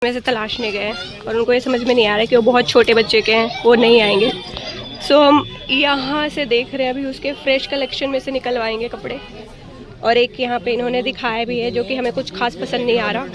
में से तलाशने गए और उनको ये समझ में नहीं आ रहा है कि वो बहुत छोटे बच्चे के हैं, वो नहीं आएंगे। सो हम यहाँ से देख रहे हैं, अभी उसके फ्रेश कलेक्शन में से निकलवाएंगे कपड़े। और एक यहाँ पे इन्होंने दिखाया भी है जो कि हमें कुछ खास पसंद नहीं आ रहा।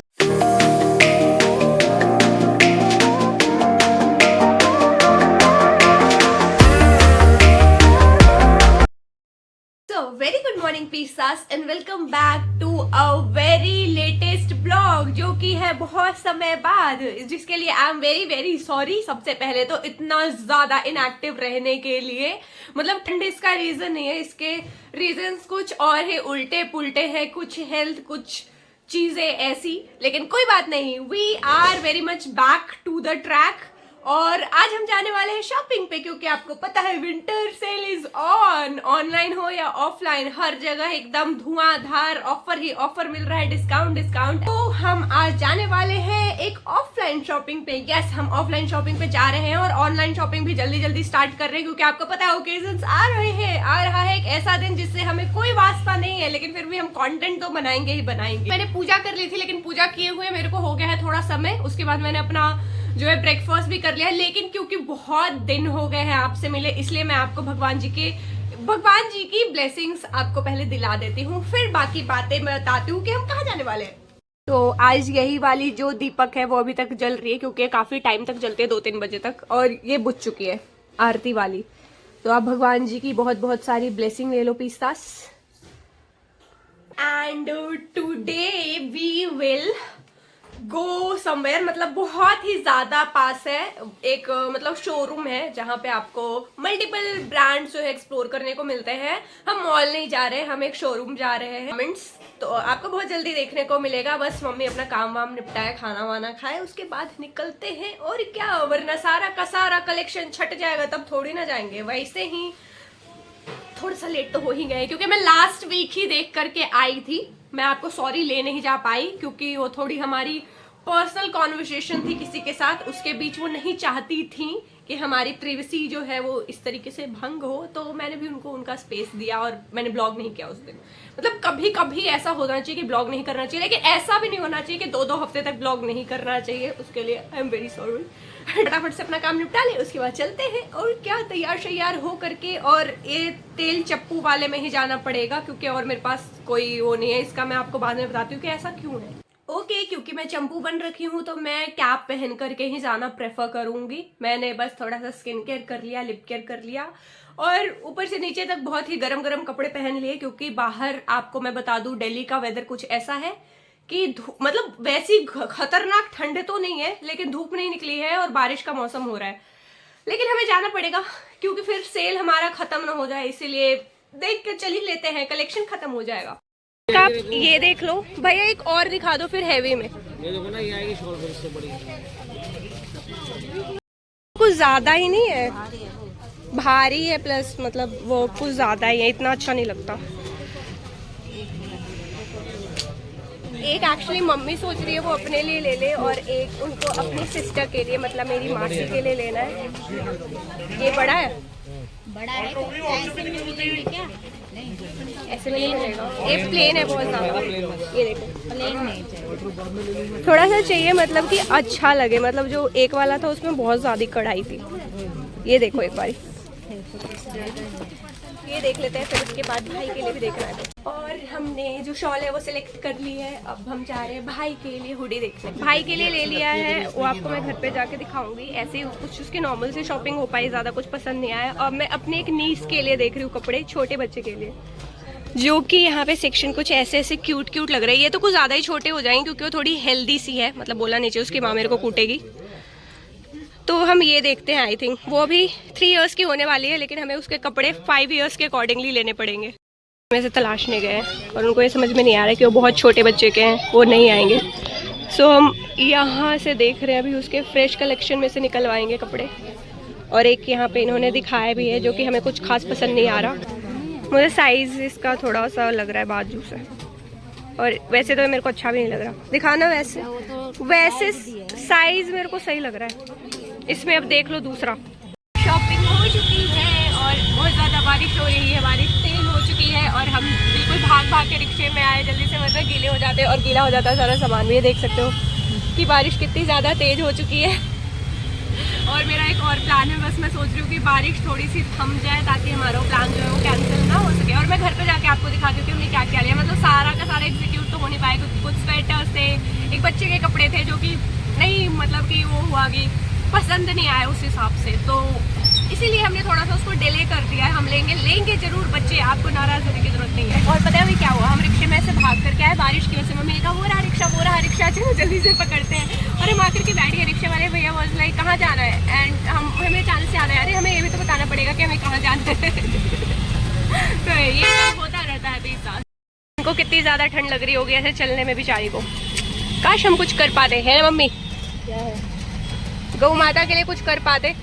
वेरी गुड मॉर्निंग पीसास and welcome back to a very latest blog, जो कि है बहुत समय बाद, जिसके लिए I am very very sorry. सबसे पहले तो इतना ज्यादा इनएक्टिव रहने के लिए, मतलब ठंड इसका रीजन नहीं है, इसके रीजंस कुछ और है, उल्टे पुल्टे हैं, कुछ हेल्थ, कुछ चीजें ऐसी। लेकिन कोई बात नहीं, we are very much back to the track. और आज हम जाने वाले हैं शॉपिंग पे, क्योंकि आपको पता है winter sale is on. Online हो या ऑफलाइन, हर जगह एकदम धुआंधार ऑफर ही ऑफर मिल रहा है, डिस्काउंट। तो हम आज जाने वाले हैं एक ऑफलाइन शॉपिंग पे। यस, हम ऑफलाइन शॉपिंग पे जा रहे हैं और ऑनलाइन शॉपिंग भी जल्दी स्टार्ट कर रहे हैं, क्योंकि आपको पता है ओकेजन्स आ रहा है एक ऐसा दिन जिससे हमें कोई वास्ता नहीं है, लेकिन फिर भी हम कंटेंट तो बनाएंगे ही बनाएंगे। मैंने पूजा कर ली थी, लेकिन पूजा किए हुए मेरे को हो गया है थोड़ा समय। उसके बाद मैंने अपना जो है ब्रेकफास्ट भी कर लिया, लेकिन क्योंकि बहुत दिन हो गए हैं आपसे मिले, इसलिए मैं आपको भगवान जी की ब्लेसिंग्स आपको पहले दिला देती हूँ, फिर बाकी बातें मैं बताती हूँ कि हम कहाँ जाने वाले हैं। तो आज यही वाली जो दीपक है वो अभी तक जल रही है, क्योंकि काफी टाइम तक जलती है, 2-3 बजे तक, और ये बुझ चुकी है आरती वाली। तो आप भगवान जी की बहुत सारी ब्लेसिंग ले लो पीसास। And today we will go somewhere, मतलब बहुत ही ज्यादा पास है एक मतलब शोरूम है जहाँ पे आपको मल्टीपल ब्रांड्स जो है एक्सप्लोर करने को मिलते हैं। हम मॉल नहीं जा रहे हैं, हम एक शोरूम जा रहे हैं। तो आपको बहुत जल्दी देखने को मिलेगा। बस मम्मी अपना काम वाम निपटाए, खाना वाना खाए, उसके बाद निकलते हैं। और क्या, वरना सारा का सारा कलेक्शन छट जाएगा, तब थोड़ी ना जाएंगे। वैसे ही थोड़ा सा लेट तो हो ही गए, क्योंकि मैं लास्ट वीक ही देख करके आई थी। मैं आपको सॉरी ले नहीं जा पाई, क्योंकि वो थोड़ी हमारी पर्सनल कॉन्वर्सेशन थी किसी के साथ, उसके बीच वो नहीं चाहती थी कि हमारी प्रिवेसी जो है वो इस तरीके से भंग हो। तो मैंने भी उनको उनका स्पेस दिया और मैंने ब्लॉग नहीं किया उस दिन। मतलब कभी कभी ऐसा होना चाहिए कि ब्लॉग नहीं करना चाहिए, लेकिन ऐसा भी नहीं होना चाहिए कि 2-2 हफ्ते तक ब्लॉग नहीं करना चाहिए। उसके लिए आई एम वेरी सॉरी। फटाफट से अपना काम निपटा ले, उसके बाद चलते हैं। और क्या, तैयार हो करके, और ये तेल चप्पू वाले में ही जाना पड़ेगा, क्योंकि और मेरे पास कोई वो नहीं है। इसका मैं आपको बाद में बताती हूँ कि ऐसा क्यों है। ओके, क्योंकि मैं चंपू बन रखी हूँ तो मैं कैप पहन करके ही जाना प्रेफर करूंगी। मैंने बस थोड़ा सा स्किन केयर कर लिया, लिप केयर कर लिया, और ऊपर से नीचे तक बहुत ही गरम कपड़े पहन लिए, क्योंकि बाहर आपको मैं बता दूं दिल्ली का वेदर कुछ ऐसा है कि मतलब वैसी खतरनाक ठंड तो नहीं है, लेकिन धूप नहीं निकली है और बारिश का मौसम हो रहा है। लेकिन हमें जाना पड़ेगा, क्योंकि फिर सेल हमारा खत्म ना हो जाए, इसीलिए देख कर चल ही लेते हैं, कलेक्शन खत्म हो जाएगा। आप ये देख लो भैया, एक और दिखा दो फिर हैवी में। ये देखो ना, ये आएगी शॉल फिर इससे बड़ी। कुछ ज्यादा ही नहीं है, भारी है, प्लस मतलब वो कुछ ज्यादा ही है, इतना अच्छा नहीं लगता। एक एक्चुअली मम्मी सोच रही है वो अपने लिए ले ले, और एक उनको अपनी सिस्टर के लिए, मतलब मेरी मासी के लिए लेना है। ये बड़ा है, ऐसे में मिलेगी क्या? ऐसे में नहीं मिलेगा, ये प्लेन है बहुत ज्यादा। ये देखो, प्लेन नहीं चाहिए, थोड़ा सा चाहिए, मतलब कि अच्छा लगे। मतलब जो एक वाला था उसमें बहुत ज्यादा कढ़ाई थी। ये देखो एक बार, ये देख लेते हैं, फिर उसके बाद भाई के लिए भी देखना है। और हमने जो शॉल है वो सिलेक्ट कर ली है। अब हम जा रहे हैं भाई के लिए हुडी देखने। भाई के लिए ले लिया है, वो आपको मैं घर पे जाके दिखाऊंगी। ऐसे ही कुछ उसकी नॉर्मल से शॉपिंग हो पाई, ज्यादा कुछ पसंद नहीं आया। और मैं अपने एक नीस के लिए देख रही हूँ कपड़े, छोटे बच्चे के लिए, जो कि यहाँ पे सेक्शन कुछ ऐसे क्यूट लग रहे हैं। ये तो कुछ ज्यादा ही छोटे हो जाएंगे, क्योंकि वो थोड़ी हेल्दी सी है, मतलब बोला नीचे उसकी माँ मेरे को कूटेगी। तो हम ये देखते हैं, आई थिंक वो अभी 3 इयर्स की होने वाली है, लेकिन हमें उसके कपड़े 5 इयर्स के अकॉर्डिंगली लेने पड़ेंगे। में से तलाशने गए और उनको ये समझ में नहीं आ रहा है कि वो बहुत छोटे बच्चे के हैं, वो नहीं आएंगे। सो हम यहाँ से देख रहे हैं, अभी उसके फ्रेश कलेक्शन में से निकलवाएंगे कपड़े। और एक यहाँ पे इन्होंने दिखाया भी है, जो कि हमें कुछ खास पसंद नहीं आ रहा। मुझे साइज़ इसका थोड़ा सा लग रहा है बाजू से, और वैसे तो मेरे को अच्छा भी नहीं लग रहा। दिखाना वैसे साइज़ मेरे को सही लग रहा है। इसमें अब देख लो दूसरा। शॉपिंग हो चुकी है और बहुत ज़्यादा बारिश हो रही है, बारिश तेज हो चुकी है, और हम बिल्कुल भाग के रिक्शे में आए जल्दी से, मतलब गीले हो जाते और गीला हो जाता है सारा सामान भी। ये देख सकते हो कि बारिश कितनी ज़्यादा तेज़ हो चुकी है। और मेरा एक और प्लान है, बस मैं सोच रही हूँ कि बारिश थोड़ी सी थम जाए ताकि हमारा प्लान जो है वो कैंसिल ना हो सके। और मैं घर पे जाके आपको दिखाती हूँ कि हमने क्या क्या लिया। मतलब सारा का सारा एग्जीक्यूट तो हो नहीं पाएगा क्योंकि कुछ स्वेटर्स थे, एक बच्चे के कपड़े थे जो कि नहीं मतलब कि वो हुआ कि पसंद नहीं आया उस हिसाब से, तो इसीलिए हमने थोड़ा सा उसको डिले कर दिया है। हम लेंगे जरूर बच्चे, आपको नाराज होने की जरूरत नहीं है। और पता है अभी क्या हुआ, हम रिक्शे में से भाग करके आए बारिश की वजह से। मम्मी ने कहा वो रहा रिक्शा, चलो जल्दी से पकड़ते हैं। और हम आकर के बैठ गए। रिक्शे वाले भैया वाज लाइक कहाँ जाना है, एंड हमें चांस से याद है, अरे हमें ये भी तो बताना पड़ेगा कि हमें कहाँ जाना है। तो ये सब होता रहता है 20 साल। उनको कितनी ज्यादा ठंड लग रही होगी ऐसे चलने में बेचारी को। काश हम कुछ कर पाते हैं मम्मी, क्या है गौ माता के लिए कुछ कर पाते।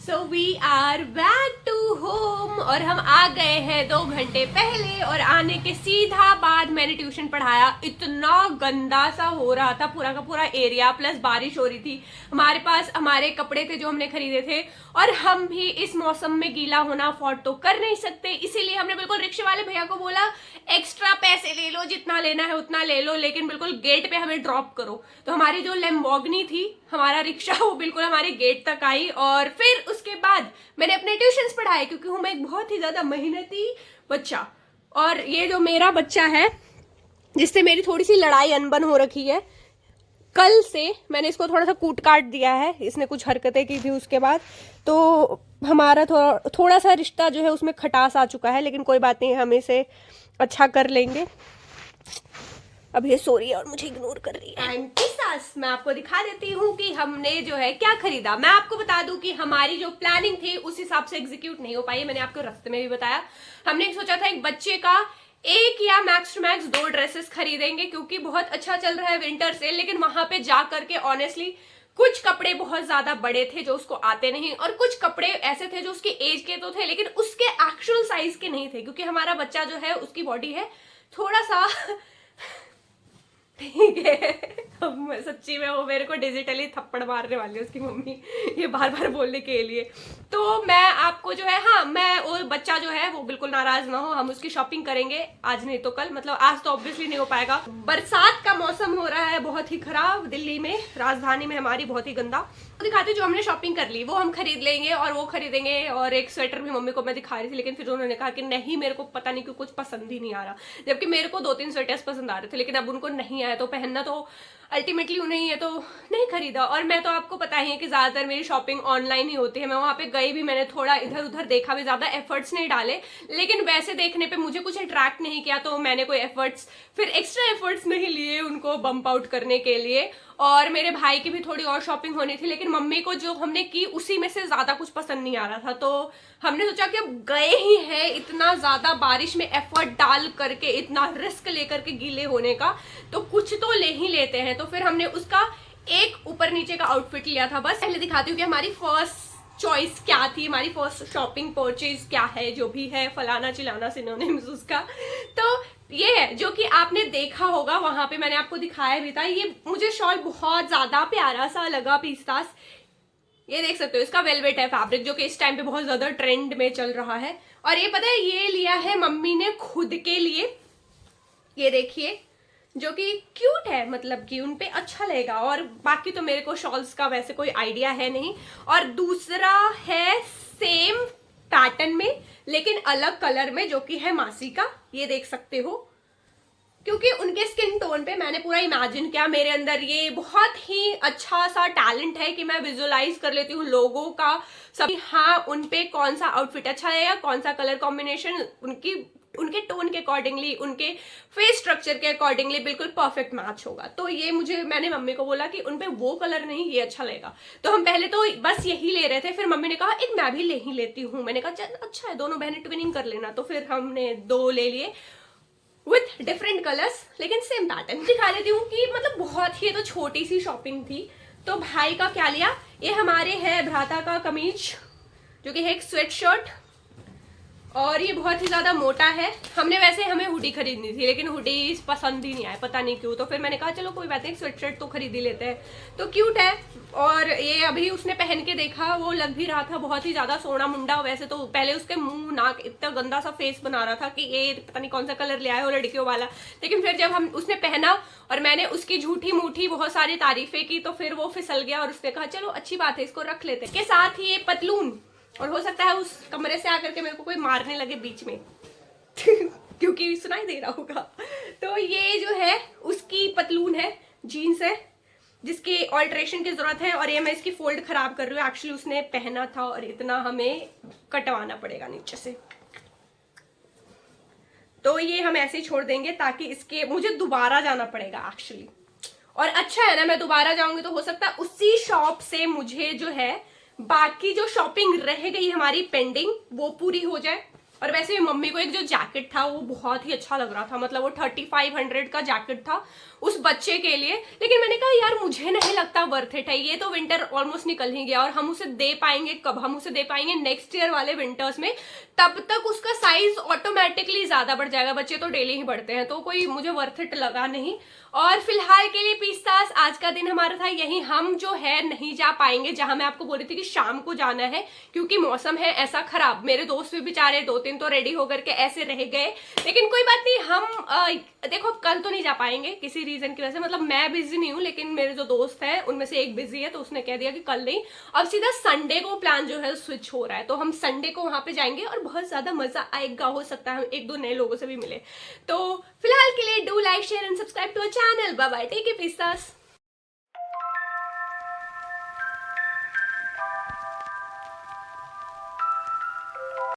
So we are back to home और हम आ गए हैं 2 घंटे पहले। और आने के सीधा बाद मैंने ट्यूशन पढ़ाया। इतना गंदा सा हो रहा था पूरा का पूरा एरिया, प्लस बारिश हो रही थी। हमारे पास हमारे कपड़े थे जो हमने खरीदे थे, और हम भी इस मौसम में गीला होना अफोर्ड तो कर नहीं सकते। इसीलिए हमने बिल्कुल रिक्शे वाले भैया को बोला एक्स्ट्रा पैसे ले लो, जितना लेना है उतना ले लो, लेकिन बिल्कुल गेट पे हमें ड्रॉप करो। तो हमारी जो लैम्बोर्गिनी थी, हमारा रिक्शा, वो बिल्कुल हमारे गेट तक आई। और फिर उसके बाद मैंने अपने ट्यूशंस पढ़ाए क्योंकि हूँ मैं एक बहुत ही ज्यादा मेहनती बच्चा। और ये जो मेरा बच्चा है जिससे मेरी थोड़ी सी लड़ाई अनबन हो रखी है, कल से मैंने इसको थोड़ा सा कूट काट दिया है। इसने कुछ हरकतें की थी उसके बाद, तो हमारा थोड़ा सा रिश्ता जो है उसमें खटास आ चुका है, लेकिन कोई बात नहीं, हम इसे अच्छा कर लेंगे। अब ये सो रही है और मुझे इग्नोर कर रही है। एंड सास मैं आपको दिखा देती हूँ कि हमने जो है क्या खरीदा। मैं आपको बता दूं कि हमारी जो प्लानिंग थी उस हिसाब से एग्जीक्यूट नहीं हो पाई। मैंने आपको रास्ते में भी बताया, हमने सोचा था एक बच्चे का 1 या मैक्स टू मैक्स 2 ड्रेसेस खरीदेंगे क्योंकि बहुत अच्छा चल रहा है विंटर सेल। लेकिन वहां पे जा करके ऑनेस्टली कुछ कपड़े बहुत ज्यादा बड़े थे जो उसको आते नहीं, और कुछ कपड़े ऐसे थे जो उसके एज के तो थे लेकिन उसके एक्चुअल साइज के नहीं थे, क्योंकि हमारा बच्चा जो है उसकी बॉडी है थोड़ा सा ठीक है। अब सच्ची में वो मेरे को डिजिटली थप्पड़ मारने वाली है उसकी मम्मी, ये बार बार बोलने के लिए। तो मैं आपको जो है, हाँ, मैं वो बच्चा जो है वो बिल्कुल नाराज ना हो, हम उसकी शॉपिंग करेंगे आज नहीं तो कल। मतलब आज तो ऑब्वियसली नहीं हो पाएगा, बरसात का मौसम हो रहा है बहुत ही खराब दिल्ली में, राजधानी में हमारी, बहुत ही गंदा। दिखाते जो हमने शॉपिंग कर ली वो हम खरीद लेंगे, और वो खरीदेंगे। और एक स्वेटर भी मम्मी को मैं दिखा रही थी, लेकिन फिर उन्होंने कहा कि नहीं, मेरे को पता नहीं क्यों कुछ पसंद ही नहीं आ रहा। जबकि मेरे को 2-3 स्वेटर्स पसंद आ रहे थे, लेकिन अब उनको नहीं आया तो पहनना तो अल्टीमेटली उन्हें ही है, तो नहीं खरीदा। और मैं तो आपको पता ही है कि ज्यादातर मेरी शॉपिंग ऑनलाइन ही होती है। मैं वहां पे गई भी, मैंने थोड़ा इधर उधर देखा भी, ज्यादा एफर्ट्स नहीं डाले, लेकिन वैसे देखने पे मुझे कुछ अट्रैक्ट नहीं किया, तो मैंने कोई एफर्ट्स, फिर एक्स्ट्रा एफर्ट्स नहीं लिए उनको बम्प आउट करने के लिए। और मेरे भाई की भी थोड़ी और शॉपिंग होनी थी, लेकिन मम्मी को जो हमने की उसी में से ज्यादा कुछ पसंद नहीं आ रहा था। तो हमने सोचा कि अब गए ही हैं इतना ज्यादा बारिश में एफर्ट डाल करके, इतना रिस्क लेकर के गीले होने का, तो कुछ तो ले ही लेते हैं। तो फिर हमने उसका एक ऊपर नीचे का आउटफिट लिया था। बस पहले दिखाती हूँ कि हमारी फर्स्ट चॉइस क्या थी, हमारी फर्स्ट शॉपिंग परचेज क्या है, जो भी है फलाना चिलाना सिनोनिम्स उसका। तो ये है जो कि आपने देखा होगा, वहां पे मैंने आपको दिखाया भी था। ये मुझे शॉल बहुत ज्यादा प्यारा सा लगा, पीसतास, ये देख सकते हो, इसका वेलवेट है फैब्रिक, जो कि इस टाइम पे बहुत ज्यादा ट्रेंड में चल रहा है। और ये पता है, ये लिया है मम्मी ने खुद के लिए, ये देखिए, जो कि क्यूट है, मतलब कि उनपे अच्छा लगेगा। और बाकी तो मेरे को शॉल्स का वैसे कोई आइडिया है नहीं। और दूसरा है सेम पैटर्न में लेकिन अलग कलर में, जो कि है मासी का, ये देख सकते हो। क्योंकि उनके स्किन टोन पे मैंने पूरा इमेजिन किया, मेरे अंदर ये बहुत ही अच्छा सा टैलेंट है कि मैं विजुअलाइज कर लेती हूँ लोगों का सब, हाँ उनपे कौन सा आउटफिट अच्छा है, कौन सा कलर कॉम्बिनेशन उनके टोन के अकॉर्डिंगली, उनके फेस स्ट्रक्चर के अकॉर्डिंगली बिल्कुल परफेक्ट मैच होगा। तो ये मैंने मम्मी को बोला कि उनपे वो कलर नहीं, ये अच्छा लगेगा। तो हम पहले तो बस यही ले रहे थे, फिर मम्मी ने कहा एक मैं भी ले ही लेती हूँ। मैंने कहा चल अच्छा है, दोनों बहनें ट्विनिंग कर लेना। तो फिर हमने 2 ले लिए विथ डिफरेंट कलर्स लेकिन सेम पैटर्न। दिखा लेती हूँ कि मतलब बहुत ही तो छोटी सी शॉपिंग थी। तो भाई का क्या लिया, ये हमारे है भ्राता का कमीज, जो कि है एक स्वेट शर्ट, और ये बहुत ही ज्यादा मोटा है। हमने वैसे हमें हुडी खरीदनी थी, लेकिन हुडी पसंद ही नहीं आया, पता नहीं क्यों। तो फिर मैंने कहा चलो कोई बात नहीं, स्वेटशर्ट तो खरीद ही लेते हैं। तो क्यूट है। और ये अभी उसने पहन के देखा, वो लग भी रहा था बहुत ही ज्यादा सोना मुंडा। वैसे तो पहले उसके मुंह नाक इतना गंदा सा फेस बना रहा था कि ये पता नहीं कौन सा कलर ले आया हो लड़कियों वाला। लेकिन फिर जब उसने पहना और मैंने उसकी झूठी मूठी बहुत सारी तारीफें की, तो फिर वो फिसल गया और उसने कहा चलो अच्छी बात है, इसको रख लेते। के साथ ही ये पतलून, और हो सकता है उस कमरे से आकर के मेरे को कोई मारने लगे बीच में क्योंकि सुनाई दे रहा होगा। तो ये जो है उसकी पतलून है, जीन्स है, जिसकी ऑल्ट्रेशन की जरूरत है। और ये मैं इसकी फोल्ड खराब कर रही हूँ, एक्चुअली उसने पहना था और इतना हमें कटवाना पड़ेगा नीचे से। तो ये हम ऐसे ही छोड़ देंगे, ताकि इसके मुझे दोबारा जाना पड़ेगा एक्चुअली। और अच्छा है ना, मैं दोबारा जाऊंगी तो हो सकता है उसी शॉप से मुझे जो है बाकी जो शॉपिंग रह गई हमारी पेंडिंग वो पूरी हो जाए। और वैसे मम्मी को एक जो जैकेट था वो बहुत ही अच्छा लग रहा था, मतलब वो 3500 का जैकेट था उस बच्चे के लिए। लेकिन मैंने कहा यार मुझे नहीं लगता वर्थ इट है, ये तो विंटर ऑलमोस्ट निकल ही गया और हम उसे दे पाएंगे कब? हम उसे दे पाएंगे नेक्स्ट ईयर वाले विंटर्स में, तब तक उसका साइज ऑटोमेटिकली ज्यादा बढ़ जाएगा। बच्चे तो डेली ही बढ़ते हैं, तो कोई मुझे वर्थ इट लगा नहीं। और फिलहाल के लिए पीस्तास आज का दिन हमारा था यही। हम जो है नहीं जा पाएंगे जहां मैं आपको बोल रही थी कि शाम को जाना है, क्योंकि मौसम है ऐसा खराब। मेरे दोस्त भी बेचारे 2-3 तो रेडी होकर के ऐसे रह गए, लेकिन कोई बात नहीं। हम देखो कल तो नहीं जा पाएंगे किसी रीजन की वजह से, मतलब मैं बिजी नहीं हूँ, लेकिन मेरे जो दोस्त हैं उनमें से एक बिजी है, तो उसने कह दिया कि कल नहीं। अब सीधा संडे को प्लान जो है स्विच हो रहा है, तो हम संडे को वहां पे जाएंगे और बहुत ज्यादा मजा आएगा। हो सकता है हम 1-2 नए लोगों से भी मिले। तो फिलहाल के लिए do like share and subscribe to our channel. Bye bye, take care, piece.